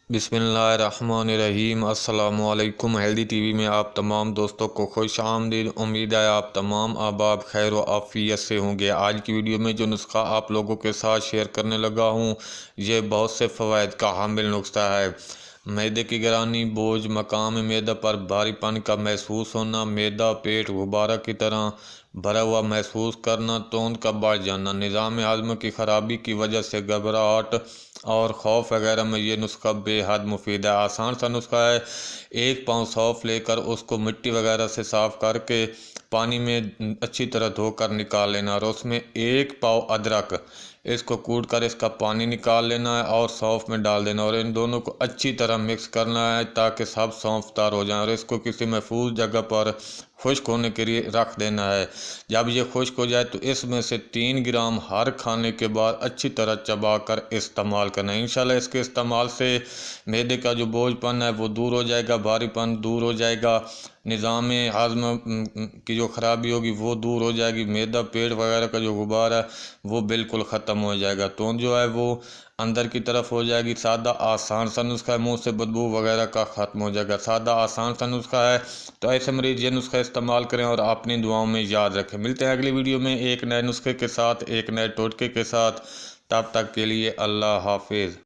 بسم اللہ الرحمن الرحیم۔ السلام علیکم۔ ہیلدی ٹی وی میں آپ تمام دوستوں کو خوش آمدید۔ امید ہے آپ تمام احباب خیر و عافیت سے ہوں گے۔ آج کی ویڈیو میں جو نسخہ آپ لوگوں کے ساتھ شیئر کرنے لگا ہوں یہ بہت سے فوائد کا حامل نسخہ ہے۔ معدے کی گرانی، بوجھ، مقام معدہ پر بھاری پن کا محسوس ہونا، معدہ پیٹ غبارہ کی طرح بھرا ہوا محسوس کرنا، توند کا بڑھ جانا، نظام ہضم کی خرابی کی وجہ سے گھبراہٹ اور خوف وغیرہ میں یہ نسخہ بے حد مفید ہے۔ آسان سا نسخہ ہے۔ 1 پاؤ سونف لے کر اس کو مٹی وغیرہ سے صاف کر کے پانی میں اچھی طرح دھو کر نکال لینا، اور اس میں 1 پاؤ ادرک اس کو کوٹ کر اس کا پانی نکال لینا ہے اور سونف میں ڈال دینا، اور ان دونوں کو اچھی طرح مکس کرنا ہے تاکہ سب سونف تار ہو جائیں، اور اس کو کسی محفوظ جگہ پر خشک ہونے کے لیے رکھ دینا ہے۔ جب یہ خشک ہو جائے تو اس میں سے 3 گرام ہر کھانے کے بعد اچھی طرح چبا کر استعمال کرنا ہے۔ انشاءاللہ اس کے استعمال سے معدے کا جو بوجھ پن ہے وہ دور ہو جائے گا، بھاری پن دور ہو جائے گا، نظام ہضم کی جو خرابی ہوگی وہ دور ہو جائے گی، معدہ پیٹ وغیرہ کا جو غبار ہے وہ بالکل ختم ہو جائے گا، تو جو ہے وہ اندر کی طرف ہو جائے گی۔ سادہ آسان سا نسخہ ہے، منہ سے بدبو وغیرہ کا ختم ہو جائے گا۔ سادہ آسان سا نسخہ ہے، تو ایسے مریض یہ نسخہ استعمال کریں اور اپنی دعاؤں میں یاد رکھیں۔ ملتے ہیں اگلی ویڈیو میں ایک نئے نسخے کے ساتھ، ایک نئے ٹوٹکے کے ساتھ۔ تب تک کے لیے اللہ حافظ۔